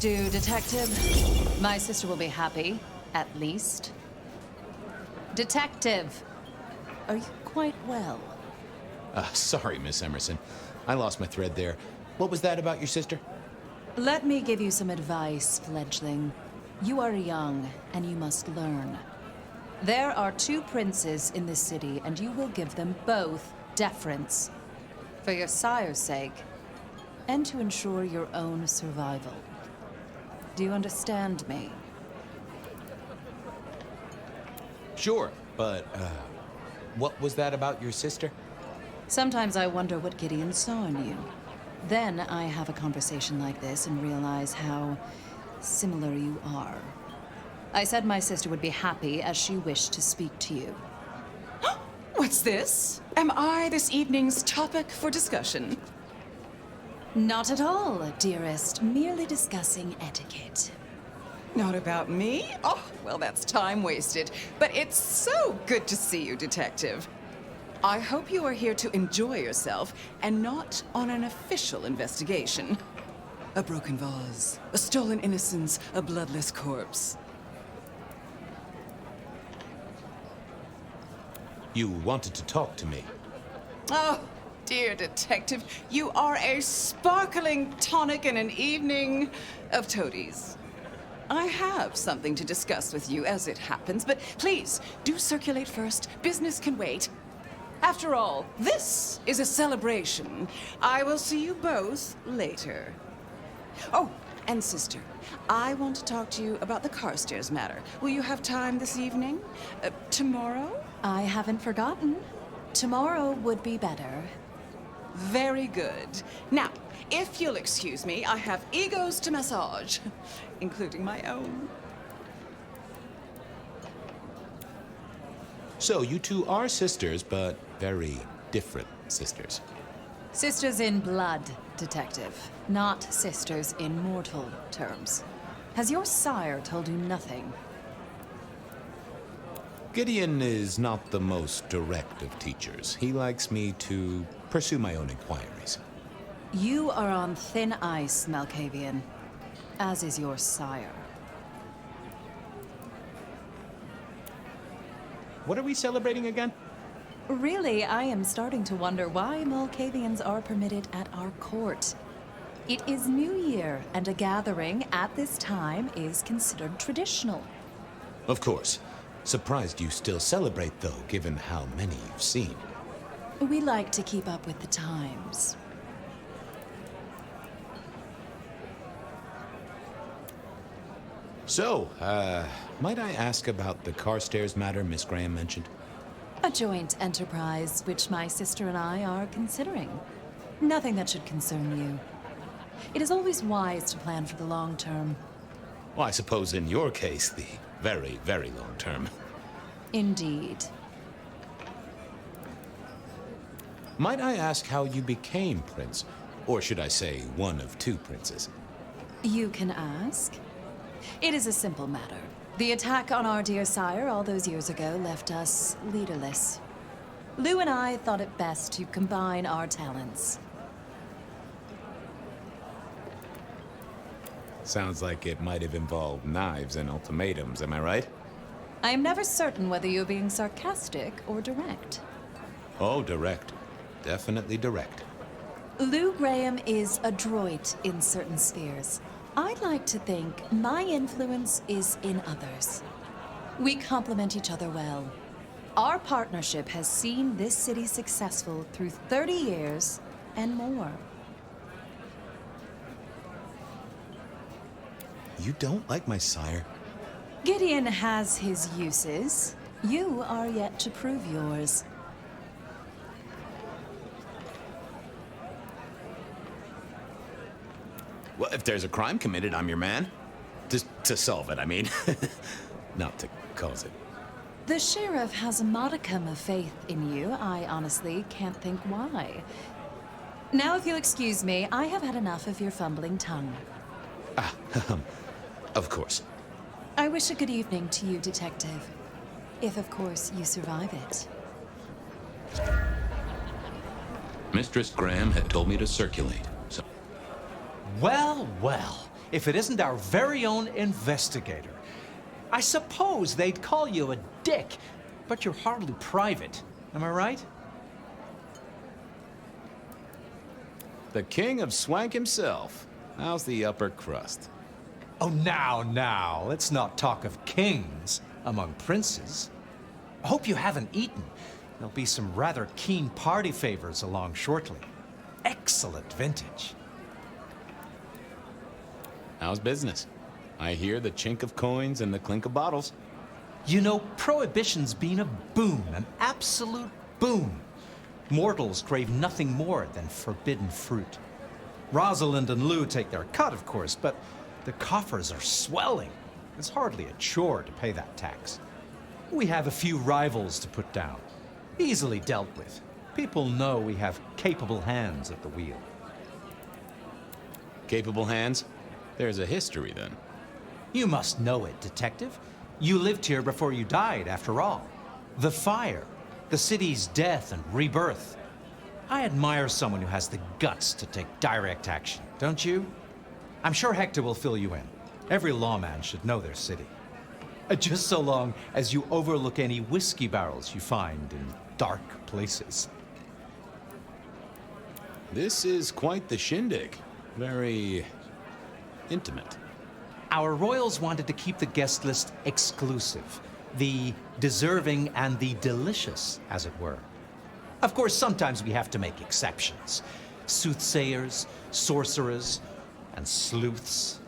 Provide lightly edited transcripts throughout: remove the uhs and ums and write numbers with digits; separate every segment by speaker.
Speaker 1: do, Detective. My sister will be happy, at least. Detective, are you quite well?
Speaker 2: Sorry, Miss Emerson. I lost my thread there. What was that about your sister?
Speaker 1: Let me give you some advice, fledgling. You are young, and you must learn. There are two princes in this city, and you will give them both deference. For your sire's sake, and to ensure your own survival. Do you understand me?
Speaker 2: Sure, but, what was that about your sister?
Speaker 1: Sometimes I wonder what Gideon saw in you. Then I have a conversation like this and realize how similar you are. I said my sister would be happy as she wished to speak to you.
Speaker 3: What's this? Am I this evening's topic for discussion?
Speaker 1: Not at all, dearest. Merely discussing etiquette.
Speaker 3: Not about me? Oh, well, that's time wasted. But it's so good to see you, Detective. I hope you are here to enjoy yourself and not on an official investigation. A broken vase, a stolen innocence, a bloodless corpse.
Speaker 2: You wanted to talk to me.
Speaker 3: Oh, dear Detective, you are a sparkling tonic in an evening of toadies. I have something to discuss with you as it happens, but please, do circulate first. Business can wait. After all, this is a celebration. I will see you both later. Oh, and sister, I want to talk to you about the Carstairs matter. Will you have time this evening? Tomorrow?
Speaker 1: I haven't forgotten. Tomorrow would be better.
Speaker 3: Very good. Now, if you'll excuse me, I have egos to massage, including my own.
Speaker 2: So, you two are sisters, but very different sisters.
Speaker 1: Sisters in blood, Detective. Not sisters in mortal terms. Has your sire told you nothing?
Speaker 2: Gideon is not the most direct of teachers. He likes me to pursue my own inquiries.
Speaker 1: You are on thin ice, Malkavian. As is your sire.
Speaker 2: What are we celebrating again?
Speaker 1: Really, I am starting to wonder why Malkavians are permitted at our court. It is New Year, and a gathering at this time is considered traditional.
Speaker 2: Of course. Surprised you still celebrate, though, given how many you've seen.
Speaker 1: We like to keep up with the times.
Speaker 2: So, might I ask about the Carstairs matter Miss Graham mentioned?
Speaker 1: A joint enterprise which my sister and I are considering. Nothing that should concern you. It is always wise to plan for the long term.
Speaker 2: Well, I suppose in your case, the very, very long term.
Speaker 1: Indeed.
Speaker 2: Might I ask how you became prince? Or should I say, one of two princes?
Speaker 1: You can ask. It is a simple matter. The attack on our dear sire all those years ago left us leaderless. Lou and I thought it best to combine our talents.
Speaker 2: Sounds like it might have involved knives and ultimatums, am I right?
Speaker 1: I am never certain whether you're being sarcastic or direct.
Speaker 2: Oh, direct. Definitely direct.
Speaker 1: Lou Graham is adroit in certain spheres. I'd like to think my influence is in others. We complement each other well. Our partnership has seen this city successful through 30 years and more.
Speaker 2: You don't like my sire?
Speaker 1: Gideon has his uses. You are yet to prove yours.
Speaker 2: Well, if there's a crime committed, I'm your man. Just to solve it, I mean. Not to cause it.
Speaker 1: The sheriff has a modicum of faith in you. I honestly can't think why. Now, if you'll excuse me, I have had enough of your fumbling tongue.
Speaker 2: Ah, of course.
Speaker 1: I wish a good evening to you, Detective. If, of course, you survive it.
Speaker 4: Mistress Graham had told me to circulate, so...
Speaker 5: Well, well.
Speaker 4: if it isn't our very own investigator. I suppose they'd call you a dick, but you're hardly private. Am I right?
Speaker 2: The king of swank himself. How's the upper crust?
Speaker 4: Oh, now, let's not talk of kings among princes. I hope you haven't eaten. There'll be some rather keen party favors along shortly. Excellent vintage.
Speaker 2: How's business? I hear the chink of coins and the clink of bottles.
Speaker 4: You know, Prohibition's been a boon, an absolute boon. Mortals crave nothing more than forbidden fruit. Rosalind and Lou take their cut, of course, but the coffers are swelling. It's hardly a chore to pay that tax. We have a few rivals to put down. Easily dealt with. People know we have capable hands at the wheel.
Speaker 2: Capable hands? There's a history, then.
Speaker 4: You must know it, Detective. You lived here before you died, after all. The Phyre, the city's death and rebirth. I admire someone who has the guts to take direct action, don't you? I'm sure Hector will fill you in. Every lawman should know their city. Just so long as you overlook any whiskey barrels you find in dark places.
Speaker 2: This is quite the shindig. Very intimate.
Speaker 4: Our royals wanted to keep the guest list exclusive. The deserving and the delicious, as it were. Of course, sometimes we have to make exceptions. Soothsayers, sorcerers, and sleuths.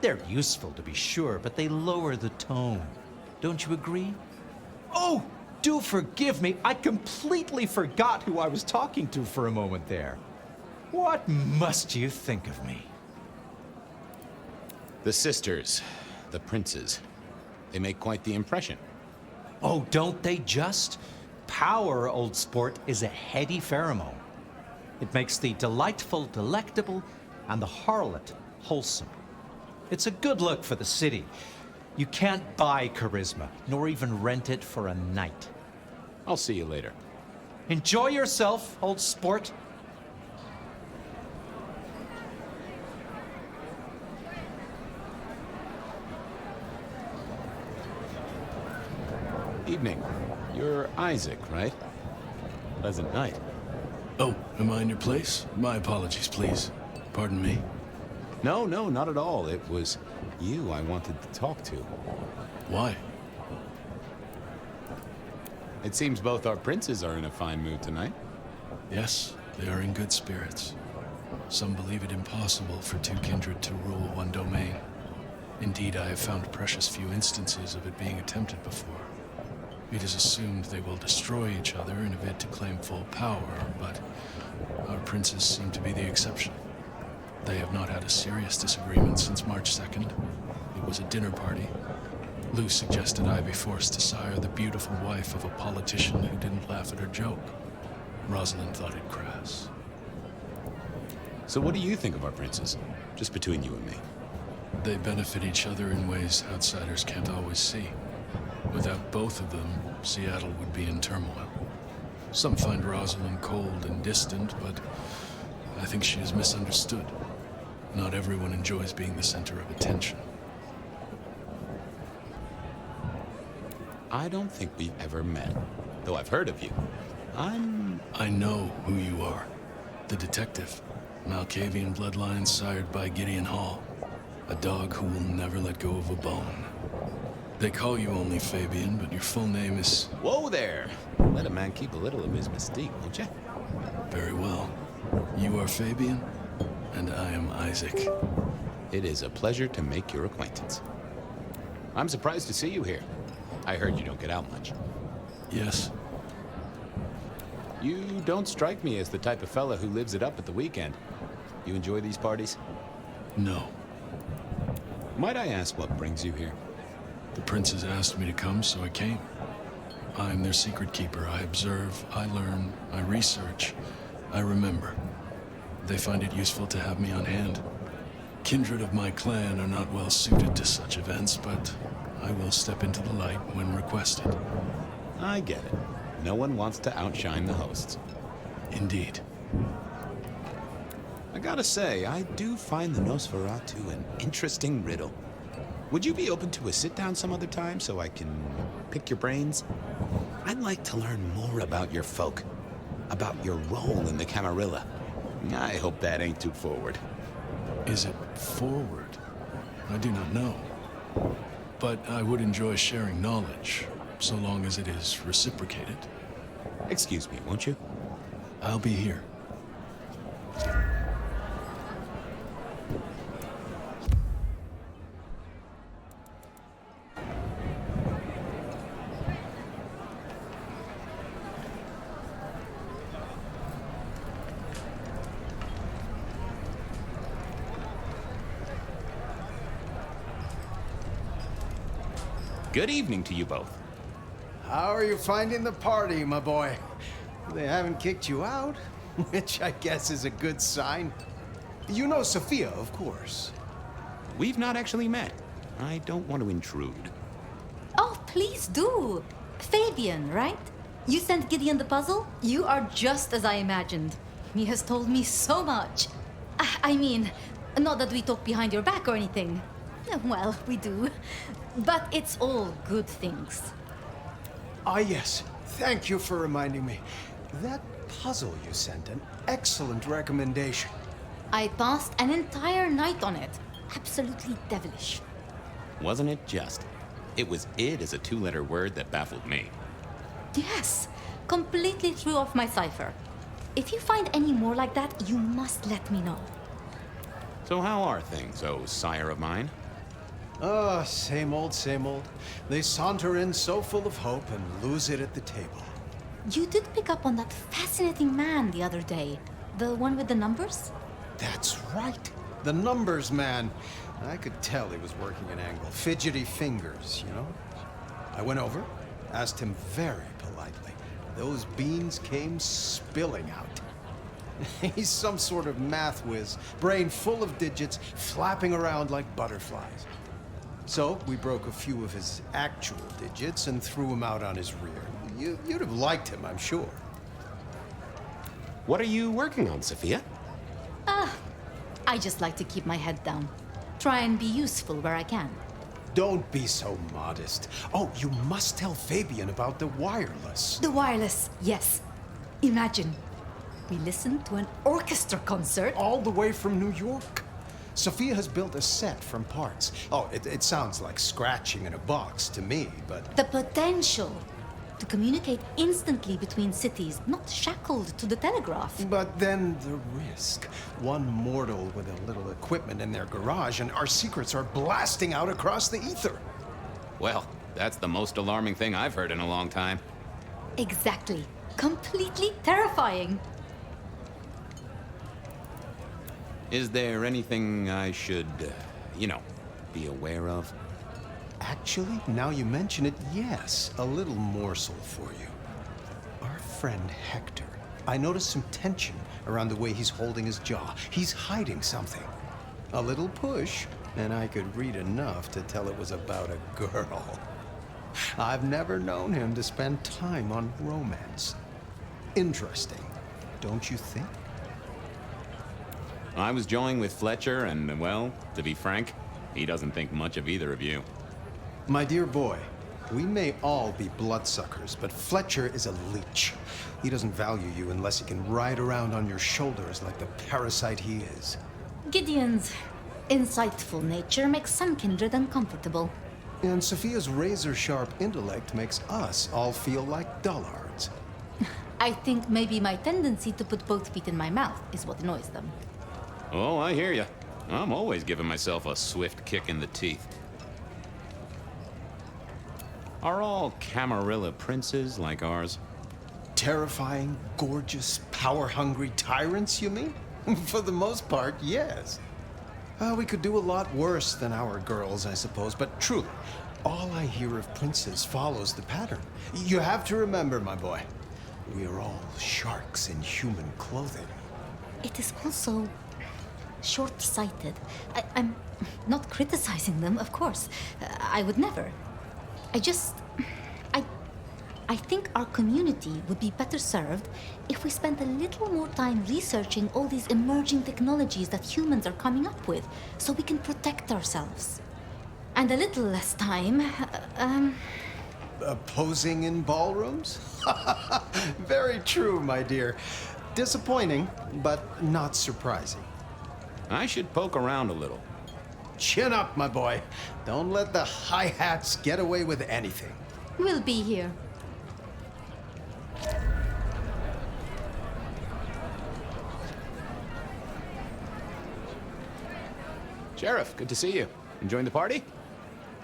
Speaker 4: They're useful, to be sure, but they lower the tone. Don't you agree? Oh, do forgive me. I completely forgot who I was talking to for a moment there. What must you think of me?
Speaker 2: The sisters, the princes, they make quite the impression.
Speaker 4: Oh, don't they just? Power, old sport, is a heady pheromone. It makes the delightful delectable and the harlot wholesome. It's a good look for the city. You can't buy charisma, nor even rent it for a night.
Speaker 2: I'll see you later.
Speaker 4: Enjoy yourself, old sport.
Speaker 2: Evening. You're Isaac, right? Pleasant night.
Speaker 5: Oh, am I in your place? My apologies, please. Pardon me.
Speaker 2: No, not at all. It was you I wanted to talk to.
Speaker 5: Why?
Speaker 2: It seems both our princes are in a fine mood tonight.
Speaker 5: Yes, they are in good spirits. Some believe it impossible for two kindred to rule one domain. Indeed, I have found precious few instances of it being attempted before. It is assumed they will destroy each other in a bid to claim full power, but our princes seem to be the exception. They have not had a serious disagreement since March 2nd. It was a dinner party. Lou suggested I be forced to sire the beautiful wife of a politician who didn't laugh at her joke. Rosalind thought it crass.
Speaker 2: So what do you think of our princes? Just between you and me.
Speaker 5: They benefit each other in ways outsiders can't always see. Without both of them, Seattle would be in turmoil. Some find Rosalind cold and distant, but I think she is misunderstood. Not everyone enjoys being the center of attention.
Speaker 2: I don't think we've ever met, though I've heard of you.
Speaker 5: I know who you are. The detective. Malkavian bloodlines sired by Gideon Hall. A dog who will never let go of a bone. They call you only Fabian, but your full name is...
Speaker 2: Whoa there! Let a man keep a little of his mystique, won't you?
Speaker 5: Very well. You are Fabian, and I am Isaac.
Speaker 2: It is a pleasure to make your acquaintance. I'm surprised to see you here. I heard you don't get out much.
Speaker 5: Yes.
Speaker 2: You don't strike me as the type of fella who lives it up at the weekend. You enjoy these parties?
Speaker 5: No.
Speaker 2: Might I ask what brings you here?
Speaker 5: The princes asked me to come, so I came. I'm their secret keeper. I observe, I learn, I research, I remember. They find it useful to have me on hand. Kindred of my clan are not well suited to such events, but I will step into the light when requested.
Speaker 2: I get it. No one wants to outshine the hosts.
Speaker 5: Indeed.
Speaker 2: I gotta say, I do find the Nosferatu an interesting riddle. Would you be open to a sit-down some other time so I can pick your brains? I'd like to learn more about your folk, about your role in the Camarilla. I hope that ain't too forward.
Speaker 5: Is it forward? I do not know. But I would enjoy sharing knowledge, so long as it is reciprocated.
Speaker 2: Excuse me, won't you?
Speaker 5: I'll be here.
Speaker 2: Good evening to you both.
Speaker 6: How are you finding the party, my boy? They haven't kicked you out, which I guess is a good sign. You know Sophia, of course.
Speaker 2: We've not actually met. I don't want to intrude.
Speaker 7: Oh, please do. Fabian, right? You sent Gideon the puzzle? You are just as I imagined. He has told me so much. I mean, not that we talk behind your back or anything. Well, we do. But it's all good things.
Speaker 6: Ah, yes. Thank you for reminding me. That puzzle you sent, an excellent recommendation.
Speaker 7: I passed an entire night on it. Absolutely devilish.
Speaker 2: Wasn't it just? It was "id" as a two-letter word that baffled me.
Speaker 7: Yes, completely threw off my cipher. If you find any more like that, you must let me know.
Speaker 2: So how are things, oh sire of mine?
Speaker 6: Ah, same old, same old. They saunter in so full of hope and lose it at the table.
Speaker 7: You did pick up on that fascinating man the other day. The one with the numbers?
Speaker 6: That's right. The numbers man. I could tell he was working an angle. Fidgety fingers, you know? I went over, asked him very politely. Those beans came spilling out. He's some sort of math whiz, brain full of digits, flapping around like butterflies. So we broke a few of his actual digits and threw him out on his rear. You'd have liked him, I'm sure.
Speaker 2: What are you working on, Sophia?
Speaker 7: I just like to keep my head down. Try and be useful where I can.
Speaker 6: Don't be so modest. Oh, you must tell Fabian about the wireless.
Speaker 7: The wireless, yes. Imagine, we listened to an orchestra concert.
Speaker 6: All the way from New York. Sophia has built a set from parts. Oh, it sounds like scratching in a box to me, but...
Speaker 7: The potential to communicate instantly between cities, not shackled to the telegraph.
Speaker 6: But then the risk. One mortal with a little equipment in their garage and our secrets are blasting out across the ether.
Speaker 2: Well, that's the most alarming thing I've heard in a long time.
Speaker 7: Exactly. Completely terrifying.
Speaker 2: Is there anything I should, be aware of?
Speaker 6: Actually, now you mention it, yes. A little morsel for you. Our friend Hector. I noticed some tension around the way he's holding his jaw. He's hiding something. A little push, and I could read enough to tell it was about a girl. I've never known him to spend time on romance. Interesting, don't you think?
Speaker 2: I was joined with Fletcher, and, well, to be frank, he doesn't think much of either of you.
Speaker 6: My dear boy, we may all be bloodsuckers, but Fletcher is a leech. He doesn't value you unless he can ride around on your shoulders like the parasite he is.
Speaker 7: Gideon's insightful nature makes some kindred uncomfortable.
Speaker 6: And Sophia's razor-sharp intellect makes us all feel like dullards.
Speaker 7: I think maybe my tendency to put both feet in my mouth is what annoys them.
Speaker 2: Oh, I hear you. I'm always giving myself a swift kick in the teeth. Are all Camarilla princes like ours?
Speaker 6: Terrifying, gorgeous, power-hungry tyrants, you mean? For the most part, yes. We could do a lot worse than our girls, I suppose, but truly, all I hear of princes follows the pattern. You have to remember, my boy, we are all sharks in human clothing.
Speaker 7: It is also short-sighted. I'm not criticizing them, of course. I would never. I I think our community would be better served if we spent a little more time researching all these emerging technologies that humans are coming up with, so we can protect ourselves. And a little less time,
Speaker 6: Posing in ballrooms? Very true, my dear. Disappointing, but not surprising.
Speaker 2: I should poke around a little.
Speaker 6: Chin up, my boy. Don't let the hi-hats get away with anything.
Speaker 7: we'll be here.
Speaker 2: Sheriff, good to see you. Enjoying the party?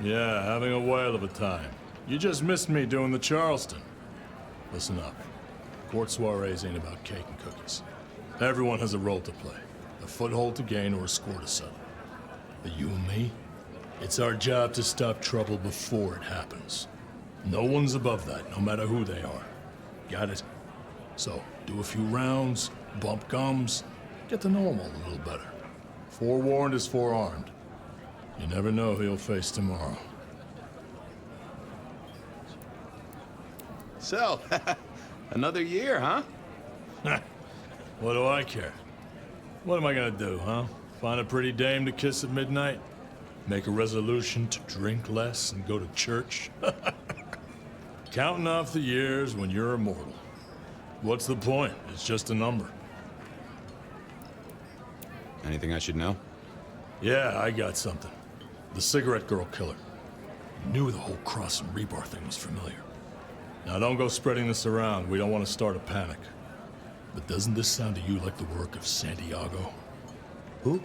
Speaker 5: Yeah, having a whale of a time. You just missed me doing the Charleston. Listen up. Court soirees ain't about cake and cookies. Everyone has a role to play. A foothold to gain or a score to settle. But you and me, it's our job to stop trouble before it happens. No one's above that, no matter who they are. Got it? So, do a few rounds, bump gums, get to know them all a little better. Forewarned is forearmed. You never know who you'll face tomorrow.
Speaker 2: So, another year, huh?
Speaker 5: What do I care? What am I gonna do, huh? Find a pretty dame to kiss at midnight? Make a resolution to drink less and go to church? Counting off the years when you're immortal. What's the point? It's just a number.
Speaker 2: Anything I should know?
Speaker 5: Yeah, I got something. The cigarette girl killer. Knew the whole cross and rebar thing was familiar. Now don't go spreading this around. We don't want to start a panic. But doesn't this sound to you like the work of Santiago?
Speaker 2: Who?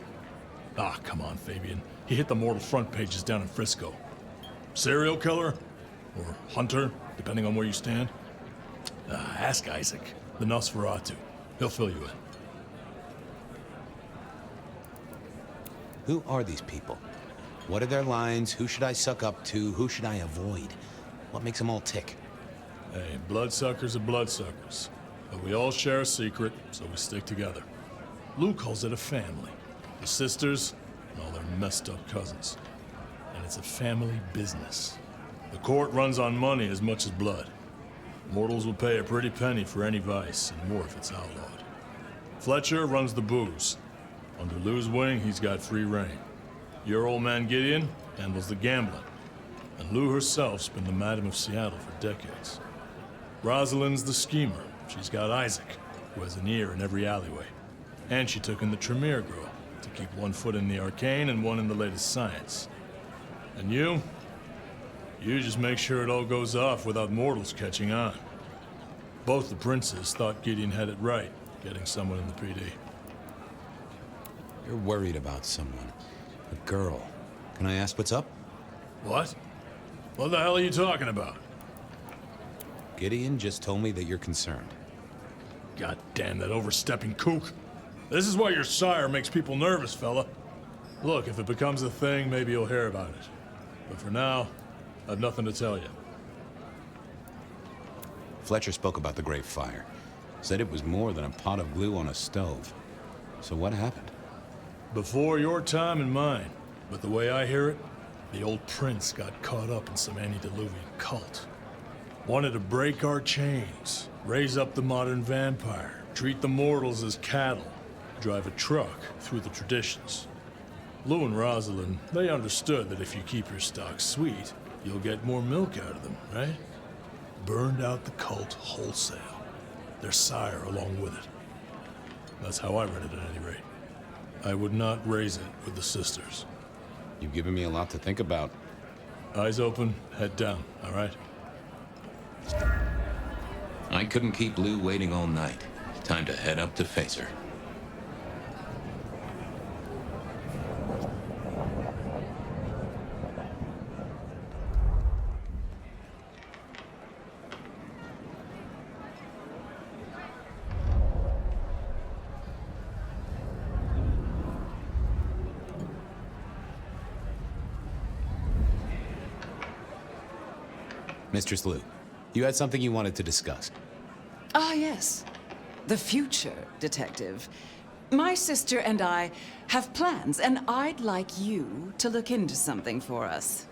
Speaker 5: Ah, come on, Fabian. He hit the mortal front pages down in Frisco. Serial killer? Or hunter, depending on where you stand? Ask Isaac, the Nosferatu. He'll fill you in.
Speaker 2: Who are these people? What are their lines? Who should I suck up to? Who should I avoid? What makes them all tick?
Speaker 5: Hey, bloodsuckers are bloodsuckers. But we all share a secret, so we stick together. Lou calls it a family. The sisters, and all their messed up cousins. And it's a family business. The court runs on money as much as blood. Mortals will pay a pretty penny for any vice, and more if it's outlawed. Fletcher runs the booze. Under Lou's wing, he's got free reign. Your old man Gideon handles the gambling. And Lou herself's been the Madam of Seattle for decades. Rosalind's the schemer. She's got Isaac, who has an ear in every alleyway. And she took in the Tremere girl, to keep one foot in the arcane and one in the latest science. And you just make sure it all goes off without mortals catching on. Both the princes thought Gideon had it right, getting someone in the PD.
Speaker 2: You're worried about someone. A girl. Can I ask what's up?
Speaker 5: What? What the hell are you talking about?
Speaker 2: Gideon just told me that you're concerned.
Speaker 5: God damn that overstepping kook. This is why your sire makes people nervous, fella. Look, if it becomes a thing, maybe you'll hear about it. But for now, I've nothing to tell you.
Speaker 2: Fletcher spoke about the Great Fire. Said it was more than a pot of glue on a stove. So what happened?
Speaker 5: Before your time and mine. But the way I hear it, the old prince got caught up in some antediluvian cult. Wanted to break our chains, raise up the modern vampire, treat the mortals as cattle, drive a truck through the traditions. Lou and Rosalind, they understood that if you keep your stock sweet, you'll get more milk out of them, right? Burned out the cult wholesale. Their sire along with it. That's how I read it at any rate. I would not raise it with the sisters.
Speaker 2: You've given me a lot to think about.
Speaker 5: Eyes open, head down, all right?
Speaker 2: I couldn't keep Lou waiting all night. Time to head up to face her. Mistress Lou, you had something you wanted to discuss.
Speaker 3: Ah, yes. The future, Detective. My sister and I have plans, and I'd like you to look into something for us.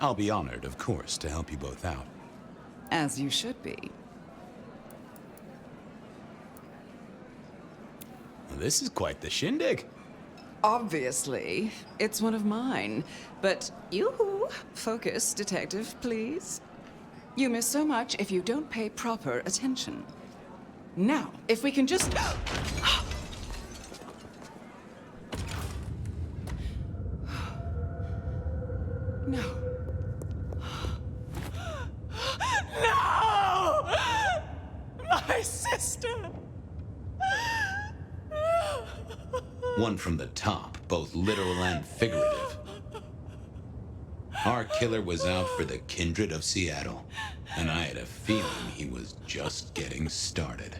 Speaker 2: I'll be honored, of course, to help you both out.
Speaker 3: As you should be.
Speaker 2: Well, this is quite the shindig.
Speaker 3: Obviously, it's one of mine. But you focus, detective, please. You miss so much if you don't pay proper attention. Now, if we can just... No. No! My sister!
Speaker 2: One from the top, both literal and figurative. Our killer was out for the Kindred of Seattle, and I had a feeling he was just getting started.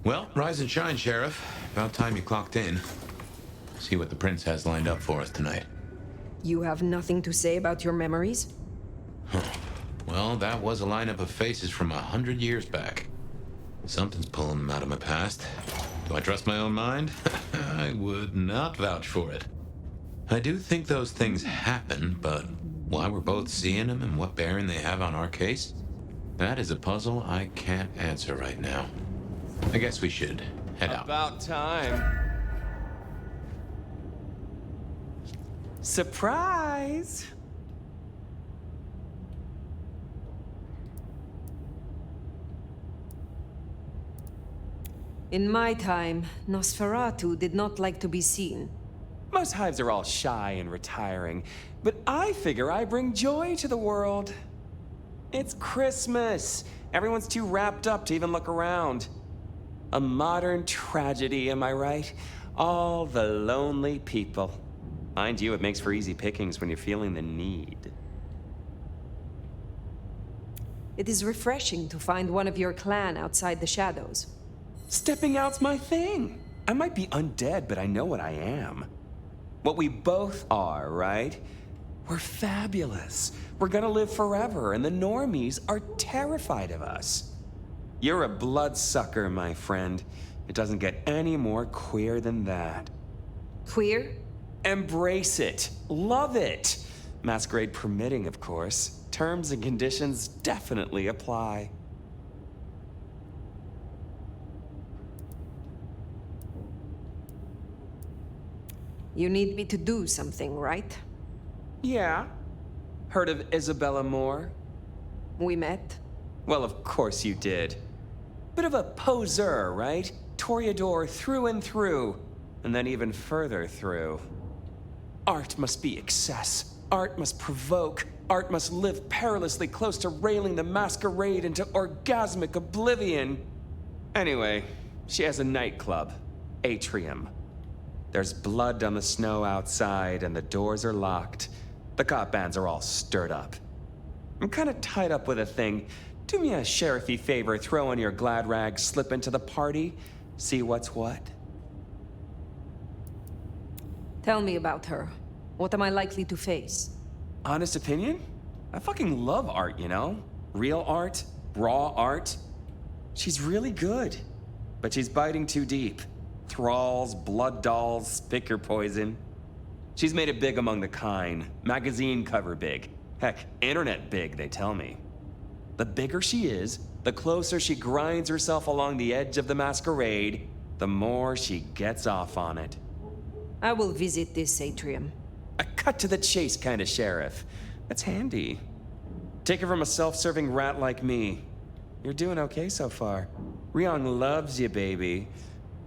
Speaker 2: Well, rise and shine, Sheriff. About time you clocked in. See what the Prince has lined up for us tonight.
Speaker 8: You have nothing to say about your memories?
Speaker 2: Well, that was a lineup of faces from 100 years back. Something's pulling them out of my past. Do I trust my own mind? I would not vouch for it. I do think those things happen, but why we're both seeing them and what bearing they have on our case? That is a puzzle I can't answer right now. I guess we should head out.
Speaker 9: About time. Surprise!
Speaker 8: In my time, Nosferatu did not like to be seen.
Speaker 9: Most hives are all shy and retiring, but I figure I bring joy to the world. It's Christmas. Everyone's too wrapped up to even look around. A modern tragedy, am I right? All the lonely people. Mind you, it makes for easy pickings when you're feeling the need.
Speaker 8: It is refreshing to find one of your clan outside the shadows.
Speaker 9: Stepping out's my thing. I might be undead, but I know what I am. What we both are, right? We're fabulous. We're gonna live forever, and the normies are terrified of us. You're a bloodsucker, my friend. It doesn't get any more queer than that.
Speaker 8: Queer?
Speaker 9: Embrace it. Love it. Masquerade permitting, of course. Terms and conditions definitely apply.
Speaker 8: You need me to do something, right?
Speaker 9: Yeah. Heard of Isabella Moore?
Speaker 8: We met.
Speaker 9: Well, of course you did. Bit of a poseur, right? Toreador through and through, and then even further through. Art must be excess. Art must provoke. Art must live perilously close to railing the masquerade into orgasmic oblivion. Anyway, she has a nightclub, Atrium. There's blood on the snow outside, and the doors are locked. The cop bands are all stirred up. I'm kind of tied up with a thing. Do me a sheriffy favor, throw on your glad rags, slip into the party, see what's what.
Speaker 8: Tell me about her. What am I likely to face?
Speaker 9: Honest opinion? I fucking love art, you know? Real art, raw art. She's really good, but she's biting too deep. Thralls, blood dolls, pick your poison. She's made it big among the kind. Magazine cover big. Heck, internet big, they tell me. The bigger she is, the closer she grinds herself along the edge of the masquerade, the more she gets off on it.
Speaker 8: I will visit this atrium.
Speaker 9: A cut-to-the-chase kind of sheriff. That's handy. Take it from a self-serving rat like me. You're doing okay so far. Ryong loves you, baby.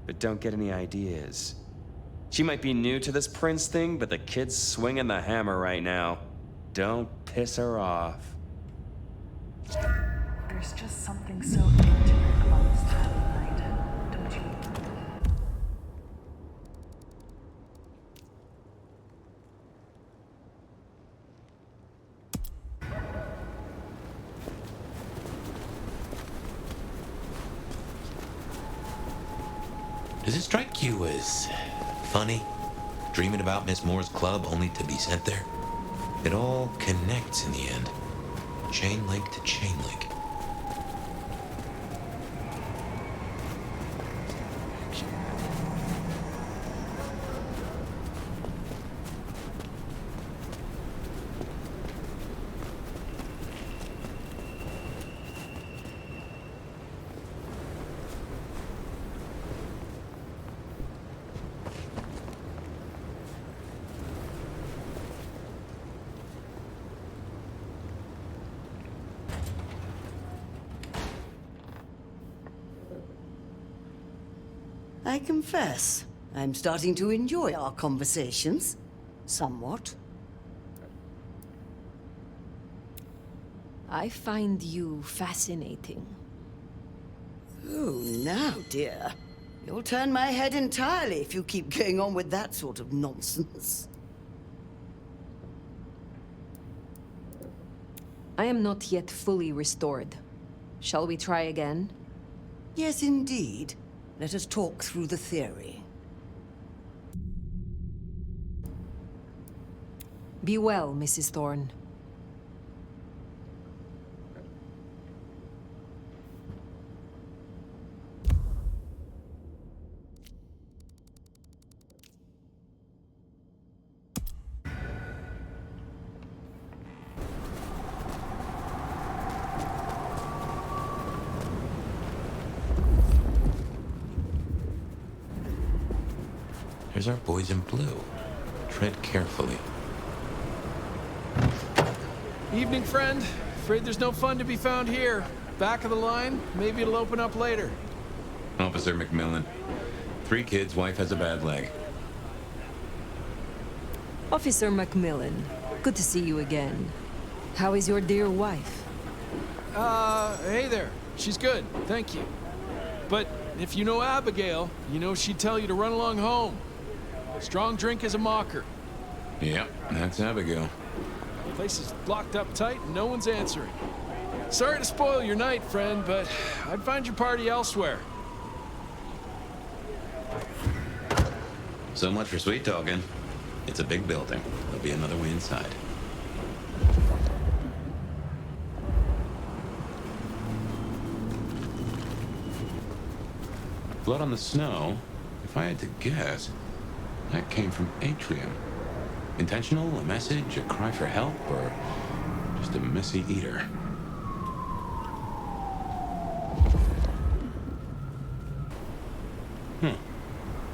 Speaker 9: But don't get any ideas. She might be new to this prince thing, but the kid's swinging the hammer right now. Don't piss her off.
Speaker 10: There's just something so intimate about this time of night, don't you?
Speaker 2: Does it strike you as funny dreaming about Miss Moore's club only to be sent there. It all connects in the end. Chain link to chain link.
Speaker 11: I confess, I'm starting to enjoy our conversations. Somewhat.
Speaker 8: I find you fascinating.
Speaker 11: Oh, now, dear. You'll turn my head entirely if you keep going on with that sort of nonsense.
Speaker 8: I am not yet fully restored. Shall we try again?
Speaker 11: Yes, indeed. Let us talk through the theory.
Speaker 8: Be well, Mrs. Thorne.
Speaker 2: Here's our boys in blue. Tread carefully.
Speaker 5: Evening, friend. Afraid there's no fun to be found here. Back of the line, maybe it'll open up later.
Speaker 2: Officer McMillan. 3 kids, wife has a bad leg.
Speaker 8: Officer Macmillan, good to see you again. How is your dear wife?
Speaker 5: Hey there. She's good, thank you. But if you know Abigail, you know she'd tell you to run along home. Strong drink is a mocker.
Speaker 2: Yep, that's Abigail.
Speaker 5: Place is blocked up tight and no one's answering. Sorry to spoil your night, friend, but I'd find your party elsewhere.
Speaker 2: So much for sweet talking. It's a big building. There'll be another way inside. Blood on the snow, if I had to guess, that came from Atrium. Intentional, a message, a cry for help, or just a messy eater?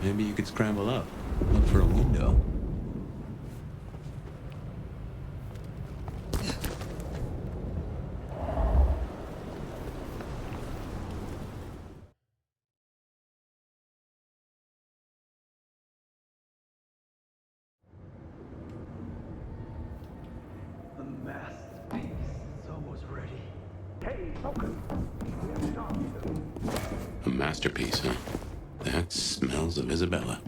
Speaker 2: Maybe you could scramble up, look for a window. A masterpiece, huh? That smells of Isabella.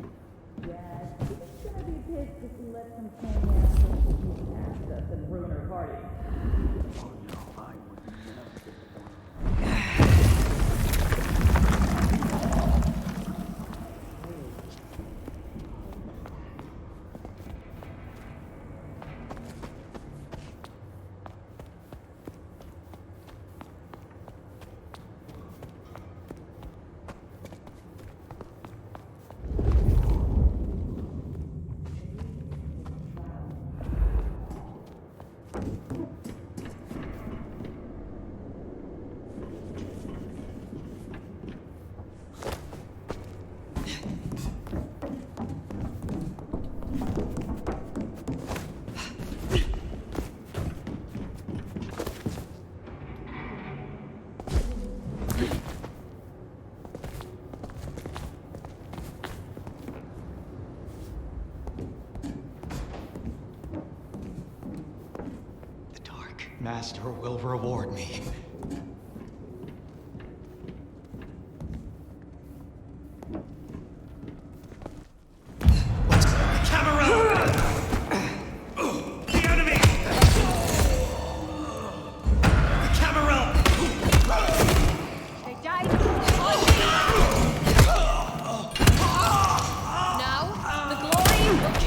Speaker 4: Master will reward me.
Speaker 1: Now, the glory will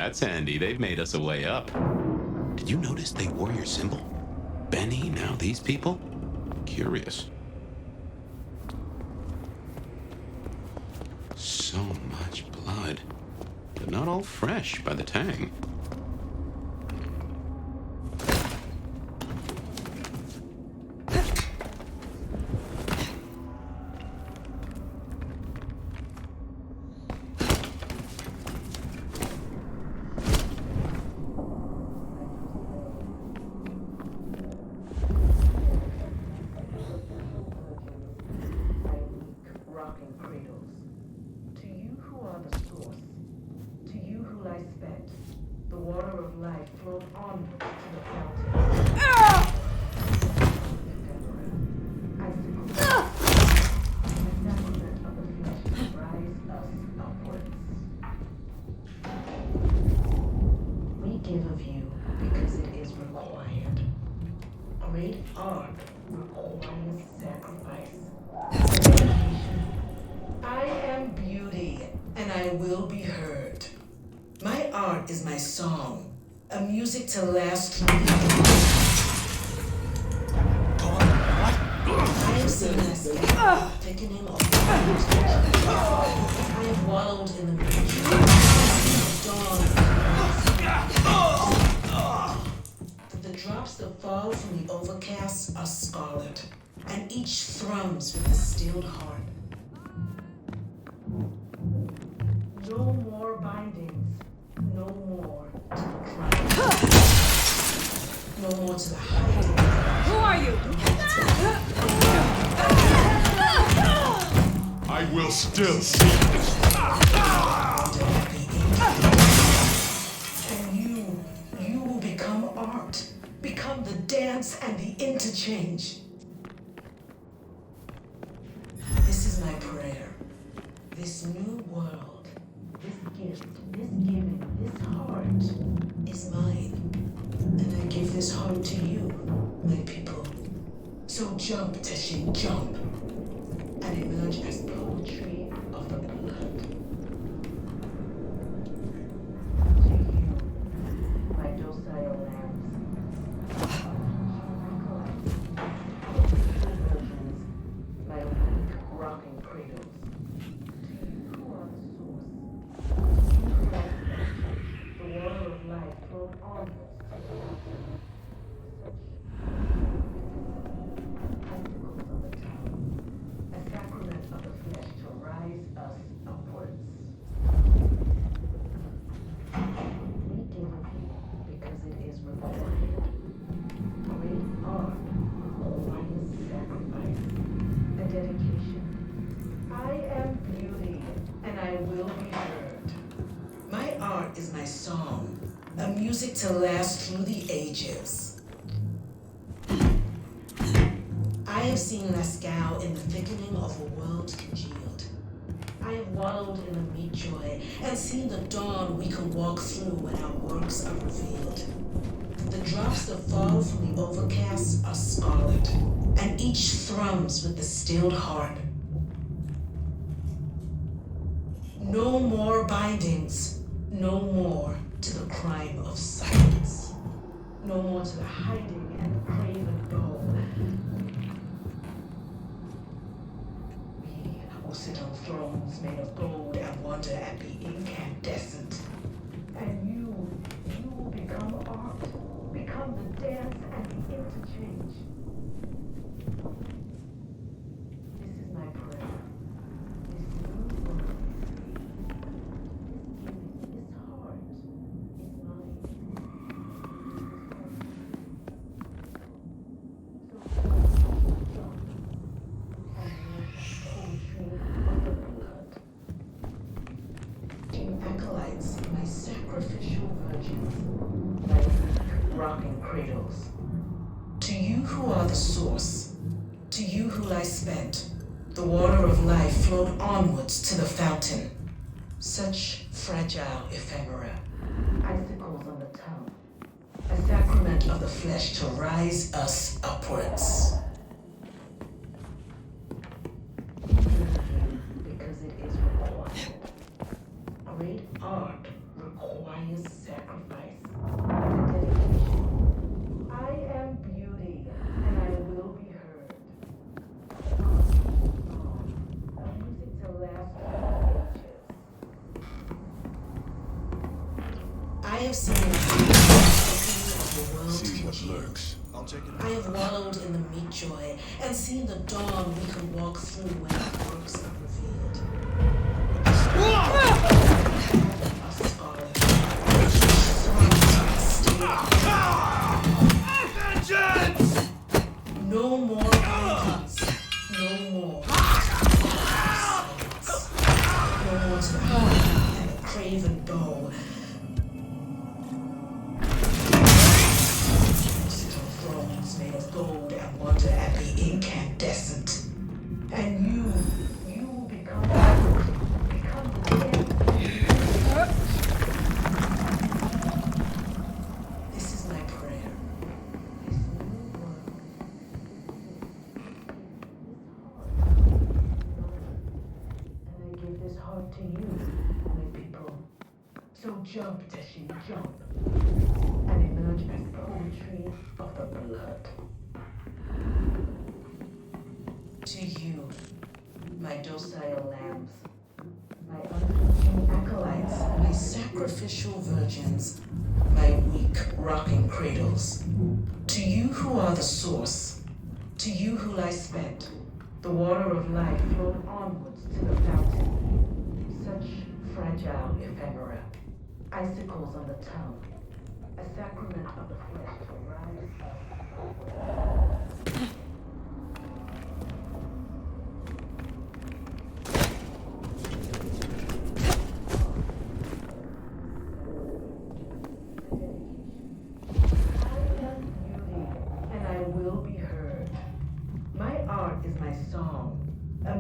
Speaker 2: That's handy. They've made us a way up. Did you notice they wore your symbol? Benny, now these people? Curious. So much blood. But not all fresh by the tang.
Speaker 12: Is my song, a music to last through the I am seen as thickening of the I have wallowed in the dawn. The drops that fall from the overcast are scarlet, and each thrums with a stilled heart. No more bindings. No more to the crime. No more to the hiding.
Speaker 1: Who are you?
Speaker 5: I will still see this.
Speaker 12: And you will become art. Become the dance and the interchange. This is my prayer. This new world, this gift, this giving, this heart is mine. And I give this heart to you, my people. So jump, Teshin, jump. And emerge as poetry of the blood. To you, my docile lambs. My weak rocking cradles. To you who are the source. The water of life flowed onwards. A sacrament of the flesh to rise us upwards. We give of you because it is required. Great art, glorious sacrifice, a dedication. I am beauty, and I will be heard. My art is my song, a music to last through the ages. I have seen Masquerade in the thickening of a world congealed. I have wallowed in the meat joy and seen the dawn we can walk through when our works are revealed. The drops that fall from the overcast are scarlet, and each thrums with the stilled heart. No more bindings, no more to the crime of silence, no more to the hiding and the craven goal. We will sit on thrones made of gold and wonder and be incandescent. And you will become art, become the dance and the interchange. This is my prayer. This new world. This heart is mine. Acolytes, my sacrificial virgins, my weak rocking cradles. To you who are the source, to you who lie spent, the water of life flowed onwards to the fountain. Such fragile ephemera, icicles on the tongue, a sacrament of the flesh to rise us upwards. Because it is required. Great art requires requires sacrifice and dedication. I am beauty, and I will be heard. A music to last for ages. I have seen the world.
Speaker 5: See what lurks.
Speaker 12: I have wallowed in the meat joy and seen the dawn we could walk through when our works are revealed.
Speaker 5: Vengeance!
Speaker 12: No more violence. No more. Silence. No more to the heart and the craven bow. Made of gold and wonder at the incandescent. And you will become the dead. This is my prayer. This new world. And I give this heart to you, my people. So jump, Teshin, jump. And emerge as poetry of the blood. To you, my docile lambs, my unflinching acolytes, my sacrificial virgins, my weak rocking cradles. To you who are the source, to you who lie spent, the water of life flowed onwards to the fountain. Such fragile ephemera, icicles on the tongue, a sacrament of the flesh to rise up.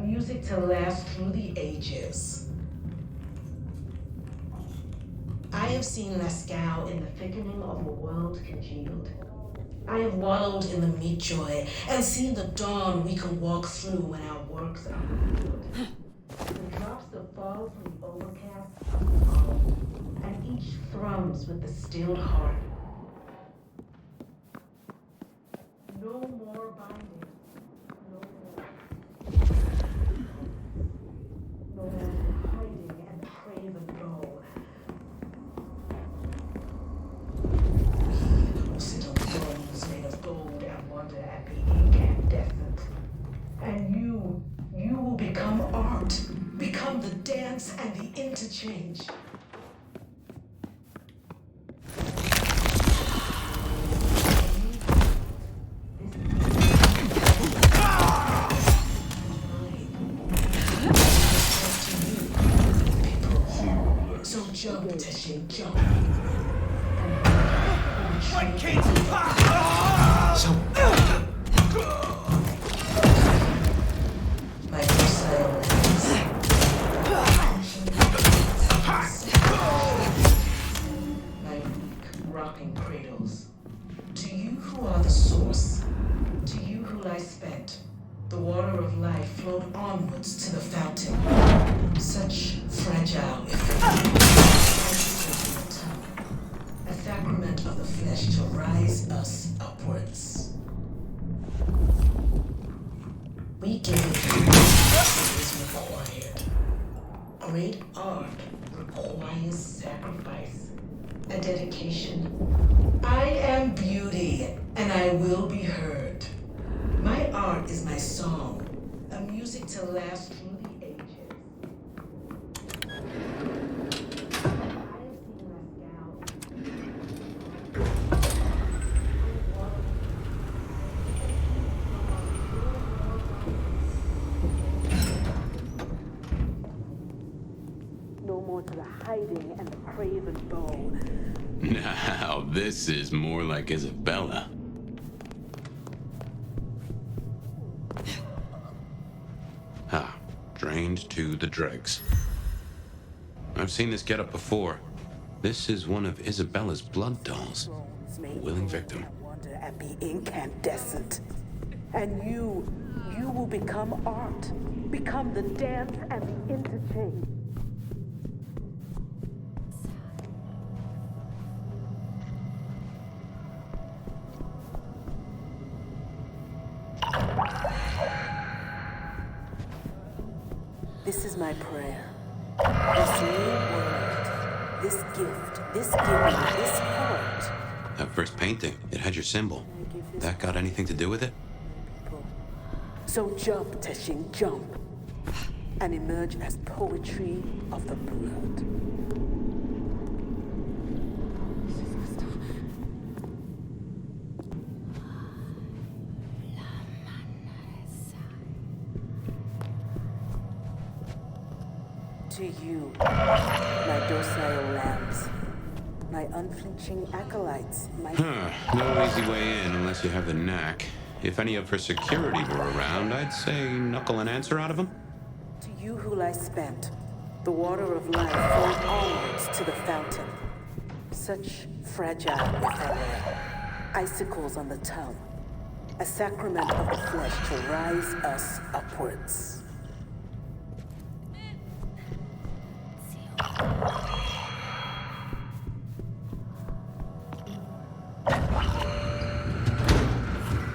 Speaker 12: Music to last through the ages. I have seen Masquerade in the thickening of a world congealed. I have wallowed in the meat joy and seen the dawn we can walk through when our works are revealed. The drops that fall from the overcast are hollow, and each thrums with the stilled heart. No more binding. No more hiding and the craven bow. We will sit on thrones made of gold and wonder at the incandescent. And you will become art, become the dance and the interchange. Jump, Teshin, jump. What came my docile lambs. My weak rocking cradles. To you who are the source, to you who lie spent, the water of life flowed onwards to the fountain. Such fragile a sacrament of the flesh to rise us upwards. We give it what is required. Great art requires sacrifice and dedication. I am beauty, and I will be heard. My art is my song, a music to last through the ages. No more to the hiding and the craven bow.
Speaker 2: Now, this is more like Isabella. Drained to the dregs. I've seen this getup before. This is one of Isabella's blood dolls. A willing victim.
Speaker 12: Wonder at the incandescent. And you will become art. Become the dance and the interchange. This is my prayer. This new world, this gift, this giving, this heart.
Speaker 2: That first painting, it had your symbol. That got anything to do with it?
Speaker 12: So jump, Teshin, jump. And emerge as poetry of the blood. To you, my docile lambs, my unflinching acolytes, my...
Speaker 2: No easy way in unless you have the knack. If any of her security were around, I'd say knuckle an answer out of them.
Speaker 12: To you who lie spent, the water of life flowed onwards to the fountain. Such fragile ephemera, icicles on the tongue, a sacrament of the flesh to rise us upwards.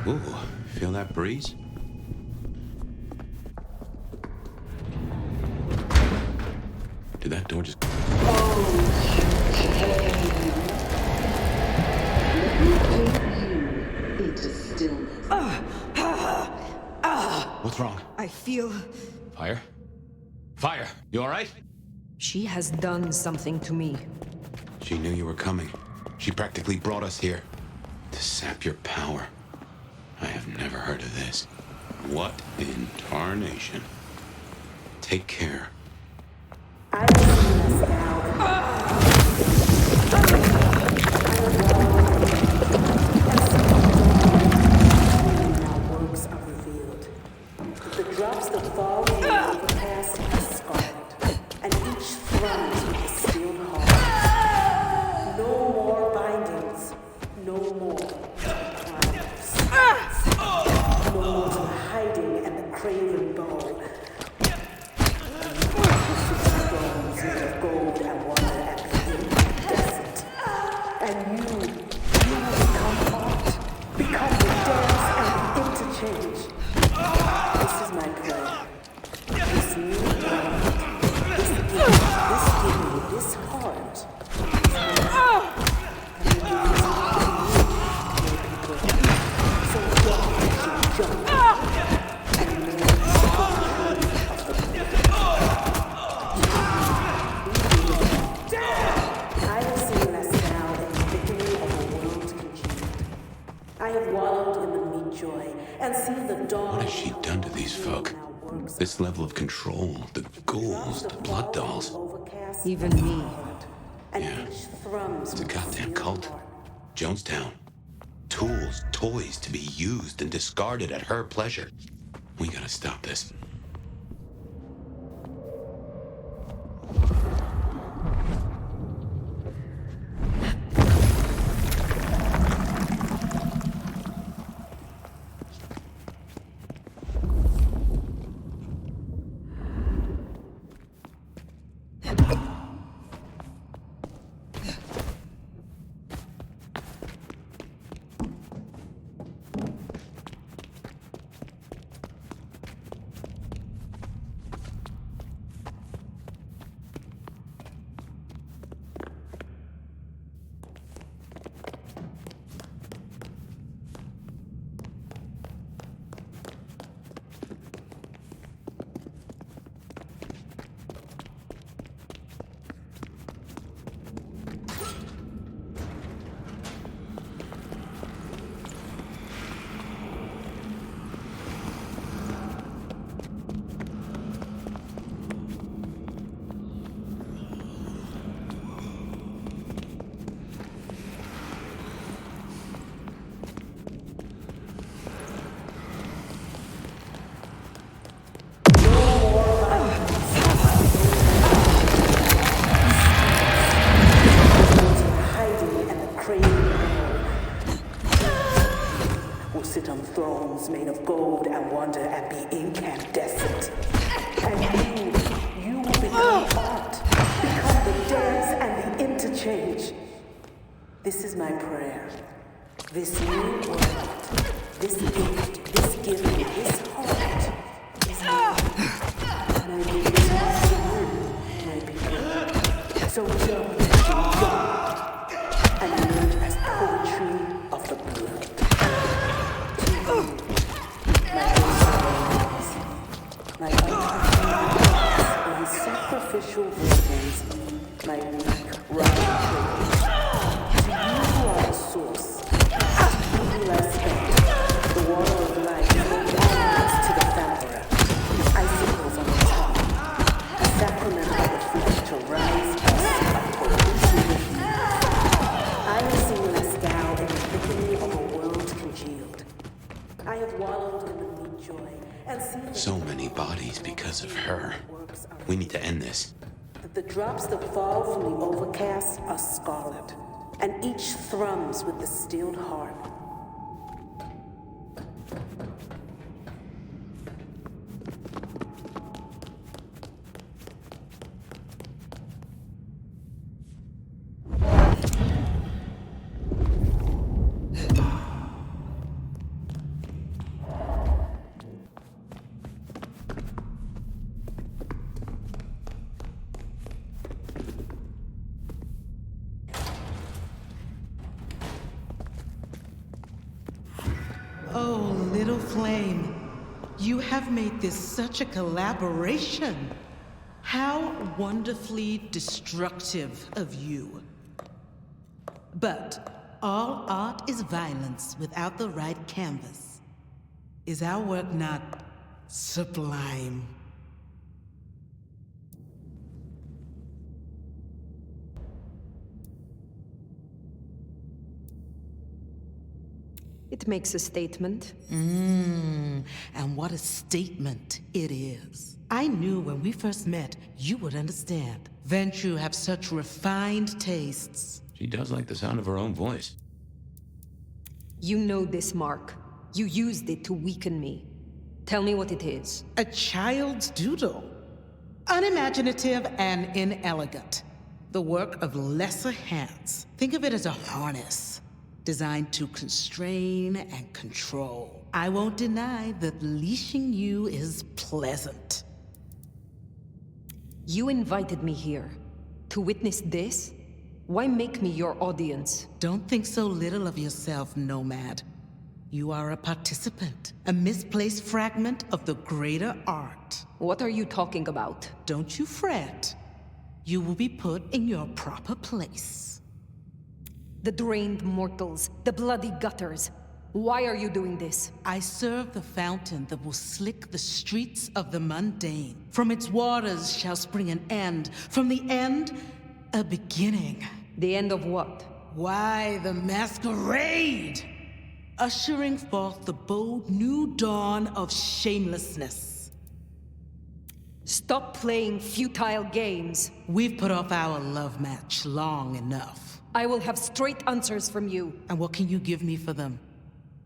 Speaker 2: Ooh, feel that breeze? Did that door just... What's wrong?
Speaker 8: I feel
Speaker 2: Phyre? Phyre, you all right?
Speaker 8: she has done something to me.
Speaker 2: She knew you were coming. She practically brought us here to sap your power. I have never heard of this. What in tarnation? Take care.
Speaker 12: I will see us now. Works are revealed. The drops that fall in the overpass are scarlet, and each thruns with a sealed heart. No more bindings, no more compliance. No more to the hiding and the craven bow. Of gold and water and incandescent. And you will become art, become the dance and the interchange. This is my prayer. This new world, this gift, this giving, this heart. So jump. And see the dawn.
Speaker 2: What has she done to these folk? This level of control, the ghouls, the blood dolls.
Speaker 8: Even me.
Speaker 2: Yeah, it's a goddamn cult. Jonestown. Tools, toys to be used and discarded at her pleasure. We gotta stop this.
Speaker 12: Sit on thrones made of gold and wonder and be incandescent. And you will become art, become the dance and the interchange. This is my prayer. This new world, this gift, this giving, this heart is mine. And I give it to you. so young as the young, and learned as poetry of the blood. To you, my Hardsuit, my unhappy and sacrificial virgins, my weak rivalries. To you who are the source, to you who I spent, the water of life flowed onwards to the Phyre, with icicles on the top, a sacrament of the flesh to rise us upward into the heat. I have seen Masquerade in the thickening of a world congealed. I have wallowed in the deep joy and seen
Speaker 2: So many bodies because of her. We need to end this.
Speaker 12: that the drops that fall from the overcast are scarlet, and each thrums with the stilled heart.
Speaker 13: Oh, little flame, you have made this such a collaboration. How wonderfully destructive of you. But all art is violence without the right canvas. Is our work not sublime?
Speaker 8: It makes a statement.
Speaker 13: And what a statement it is. I knew when we first met you would understand. Ventrue have such refined tastes.
Speaker 2: She does like the sound of her own voice.
Speaker 8: You know this, Mark. You used it to weaken me. Tell me what it is.
Speaker 13: A child's doodle. Unimaginative and inelegant. The work of lesser hands. Think of it as a harness, designed to constrain and control. I won't deny that leashing you is pleasant.
Speaker 8: You invited me here to witness this? Why make me your audience?
Speaker 13: Don't think so little of yourself, Nomad. You are a participant, a misplaced fragment of the greater art.
Speaker 8: What are you talking about?
Speaker 13: Don't you fret. You will be put in your proper place.
Speaker 8: The drained mortals, the bloody gutters. Why are you doing this?
Speaker 13: I serve the fountain that will slick the streets of the mundane. From its waters shall spring an end. From the end, a beginning.
Speaker 8: The end of what?
Speaker 13: Why, the Masquerade! Ushering forth the bold new dawn of shamelessness.
Speaker 8: Stop playing futile games.
Speaker 13: We've put off our love match long enough.
Speaker 8: I will have straight answers from you.
Speaker 13: And what can you give me for them?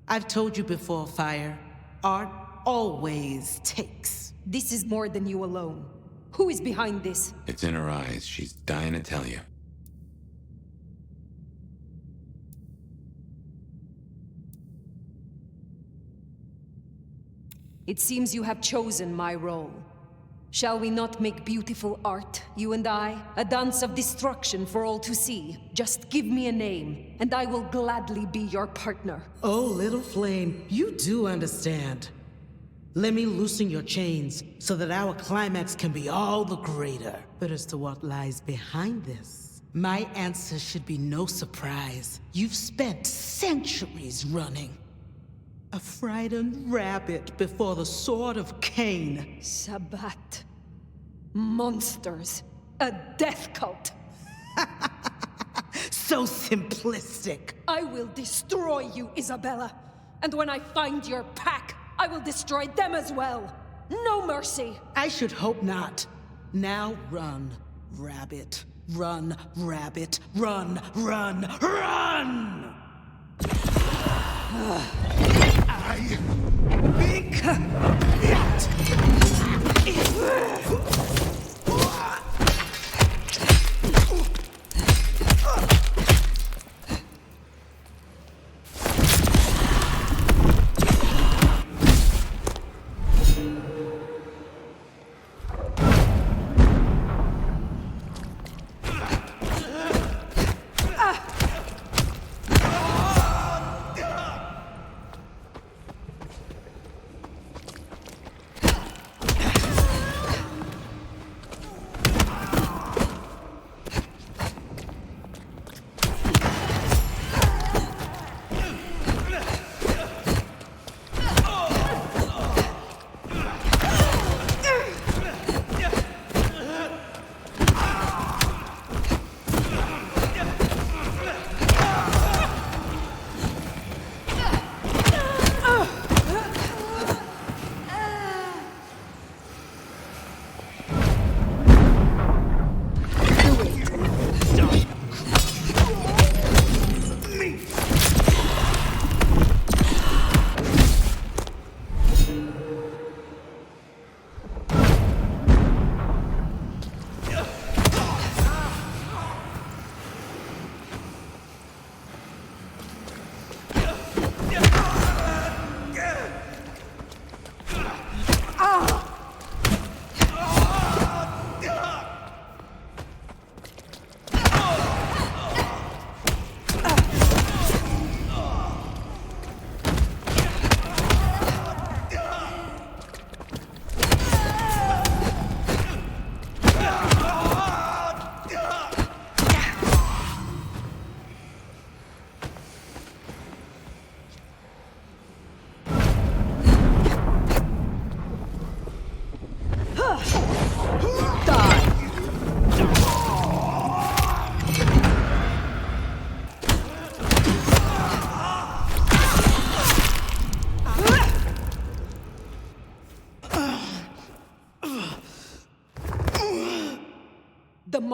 Speaker 13: I've told you before, Phyre. Art always takes.
Speaker 8: This is more than you alone. Who is behind this?
Speaker 2: It's in her eyes. She's dying to tell you.
Speaker 8: It seems you have chosen my role. Shall we not make beautiful art, you and I? A dance of destruction for all to see. Just give me a name, and I will gladly be your partner.
Speaker 13: Oh, little flame, you do understand. Let me loosen your chains, so that our climax can be all the greater. But as to what lies behind this, my answer should be no surprise. You've spent centuries running. A frightened rabbit before the sword of Cain.
Speaker 8: Sabbat. Monsters. A death cult.
Speaker 13: So simplistic.
Speaker 8: I will destroy you, Isabella. And when I find your pack, I will destroy them as well. No mercy.
Speaker 13: I should hope not. Now run, rabbit. Run, rabbit. Run, run, run! I think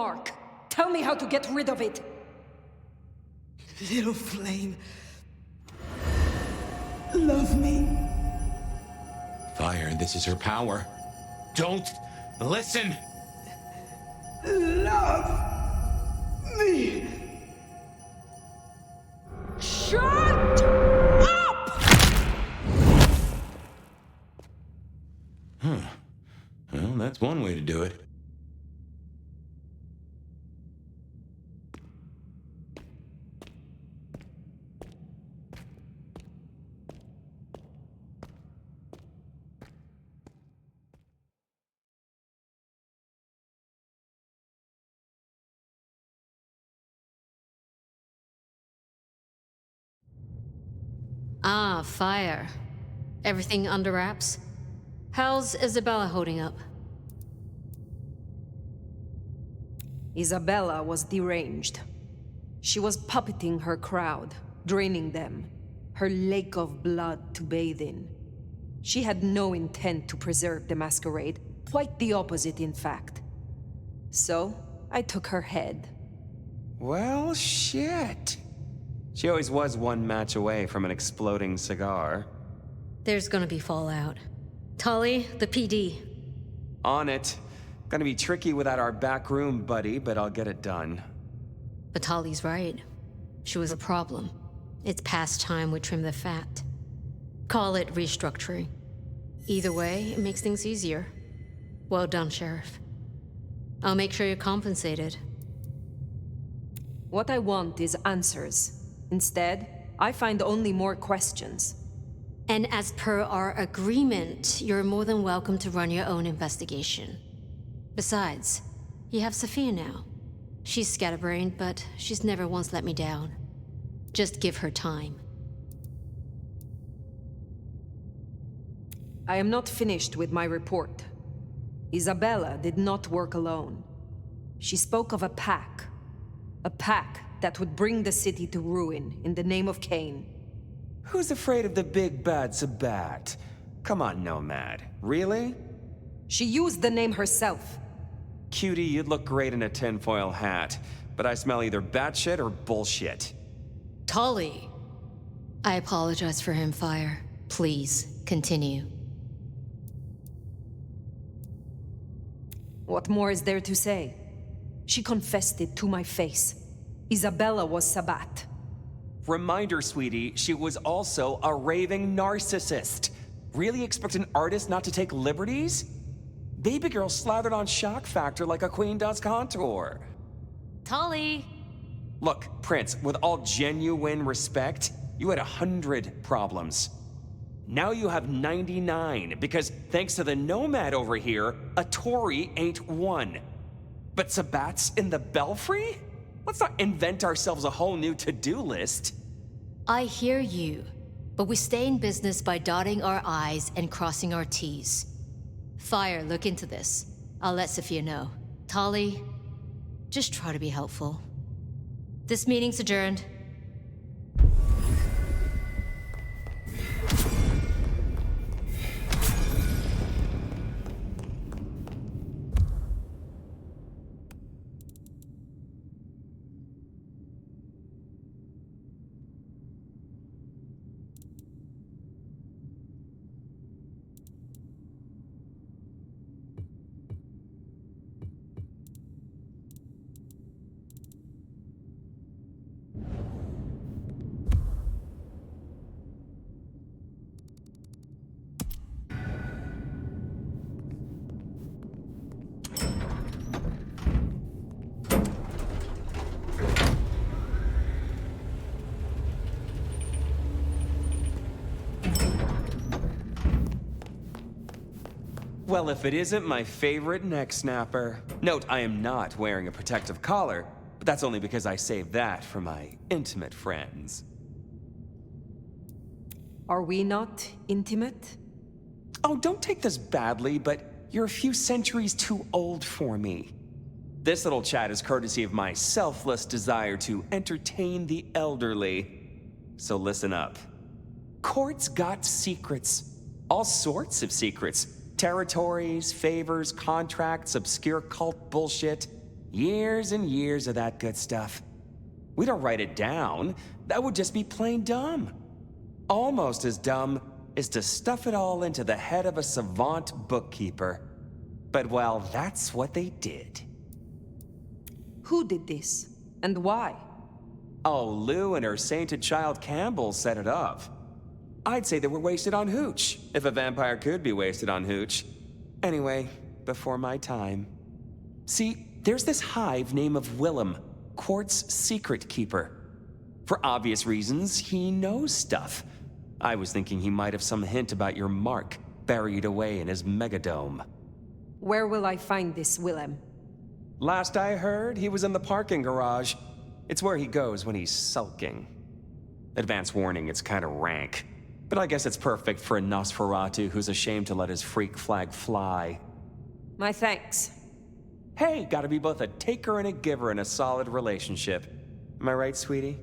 Speaker 8: mark. Tell me how to get rid of it.
Speaker 13: Little flame. Love me.
Speaker 2: Phyre, this is her power. Don't listen!
Speaker 13: Love me.
Speaker 8: Shut up!
Speaker 2: Huh. Well, that's one way to do it.
Speaker 14: Ah, Phyre. Everything under wraps? How's Isabella holding up?
Speaker 8: Isabella was deranged. She was puppeting her crowd, draining them, her lake of blood to bathe in. She had no intent to preserve the Masquerade, quite the opposite, in fact. So, I took her head.
Speaker 9: Well, shit. She always was one match away from an exploding cigar.
Speaker 14: There's gonna be fallout. Tully, the PD.
Speaker 9: On it. Gonna be tricky without our back room buddy, but I'll get it done.
Speaker 14: But Tully's right. She was a problem. It's past time we trim the fat. Call it restructuring. Either way, it makes things easier. Well done, Sheriff. I'll make sure you're compensated.
Speaker 8: What I want is answers. Instead, I find only more questions.
Speaker 14: And as per our agreement, you're more than welcome to run your own investigation. Besides, you have Sophia now. She's scatterbrained, but she's never once let me down. Just give her time.
Speaker 8: I am not finished with my report. Isabella did not work alone. She spoke of a pack. A pack that would bring the city to ruin in the name of Cain.
Speaker 9: Who's afraid of the big bad Sabat? Come on, Nomad. Really?
Speaker 8: She used the name herself.
Speaker 9: Cutie, you'd look great in a tinfoil hat, but I smell either batshit or bullshit.
Speaker 14: Tully! I apologize for him, Phyre. Please, continue.
Speaker 8: What more is there to say? She confessed it to my face. Isabella was Sabat.
Speaker 9: Reminder, sweetie, she was also a raving narcissist. Really expect an artist not to take liberties? Baby girl slathered on shock factor like a queen does contour.
Speaker 14: Tully!
Speaker 9: Look, Prince, with all genuine respect, you had 100 problems. Now you have 99, because thanks to the Nomad over here, a Tory ain't one. But Sabat's in the Belfry? Let's not invent ourselves a whole new to-do list.
Speaker 14: I hear you, but we stay in business by dotting our I's and crossing our T's. Phyre, look into this. I'll let Sophia know. Tully, just try to be helpful. This meeting's adjourned.
Speaker 9: Well, if it isn't my favorite neck snapper. Note, I am not wearing a protective collar, but that's only because I saved that for my intimate friends.
Speaker 8: Are we not intimate?
Speaker 9: Oh, don't take this badly, but you're a few centuries too old for me. This little chat is courtesy of my selfless desire to entertain the elderly. So listen up. Court's got secrets. All sorts of secrets. Territories, favors, contracts, obscure cult bullshit. Years and years of that good stuff. We don't write it down. That would just be plain dumb. Almost as dumb as to stuff it all into the head of a savant bookkeeper. But well, that's what they did.
Speaker 8: Who did this? And why?
Speaker 9: Oh, Lou and her sainted child Campbell set it up. I'd say they were wasted on hooch, if a vampire could be wasted on hooch. Anyway, before my time. See, there's this hive named of Willem, Court's secret keeper. For obvious reasons, he knows stuff. I was thinking he might have some hint about your mark buried away in his megadome.
Speaker 8: Where will I find this Willem?
Speaker 9: Last I heard, he was in the parking garage. It's where he goes when he's sulking. Advance warning, it's kind of rank. But I guess it's perfect for a Nosferatu who's ashamed to let his freak flag fly.
Speaker 8: My thanks.
Speaker 9: Hey, gotta be both a taker and a giver in a solid relationship. Am I right, sweetie?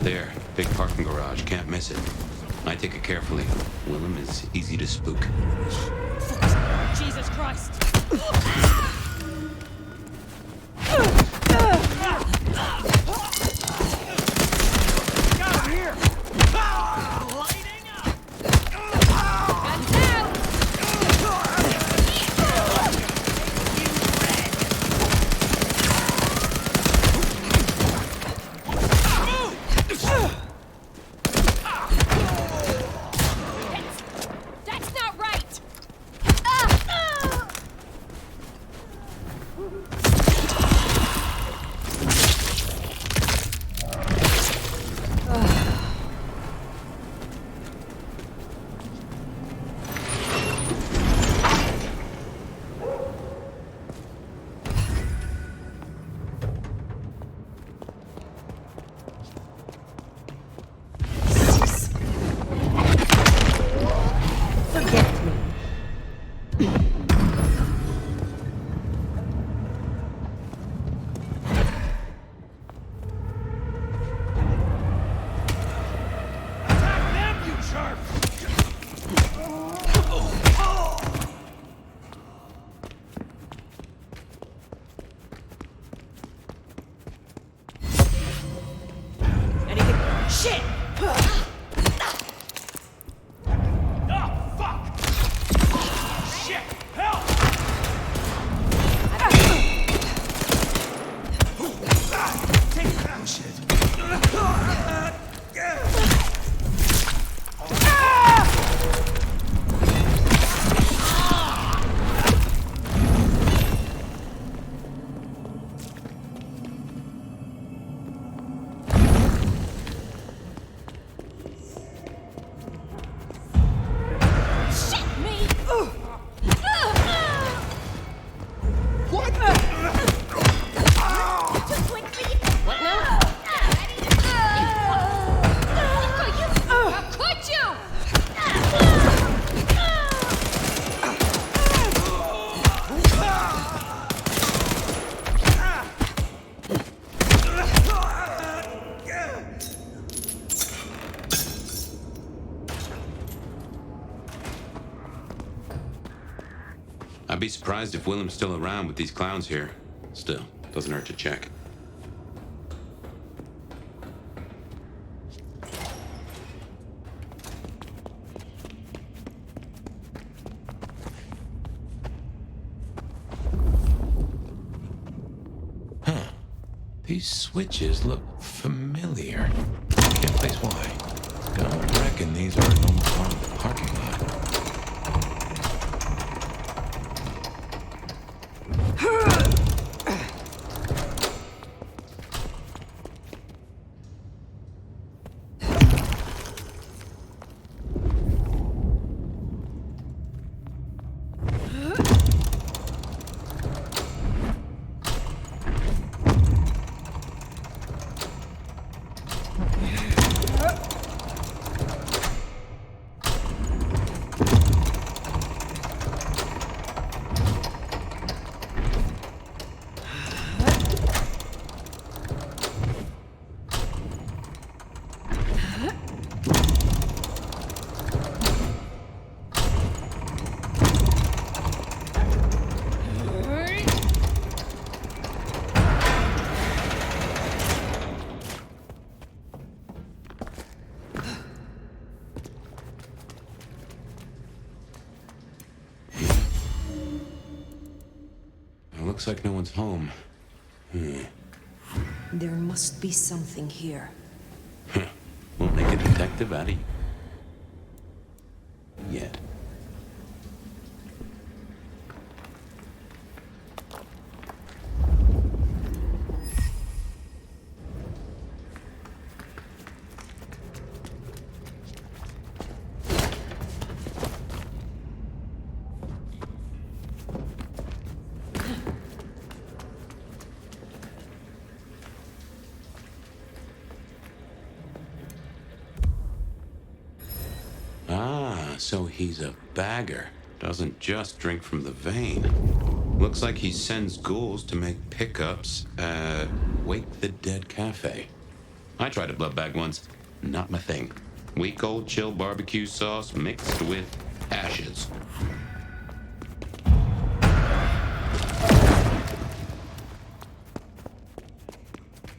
Speaker 2: There, big parking garage, can't miss it. I take it carefully. Willem is easy to spook.
Speaker 8: Jesus Christ!
Speaker 2: I'd be surprised if Willem's still around with these clowns here. Still, doesn't hurt to check. These switches look familiar. Can't place why. Don't reckon these are a normal part of the parking lot. Looks like no one's home.
Speaker 8: There must be something here.
Speaker 2: Won't make a detective out of you. Yet. So he's a bagger. Doesn't just drink from the vein. Looks like he sends ghouls to make pickups at Wake the Dead Cafe. I tried a blood bag once. Not my thing. Week old chill barbecue sauce mixed with ashes.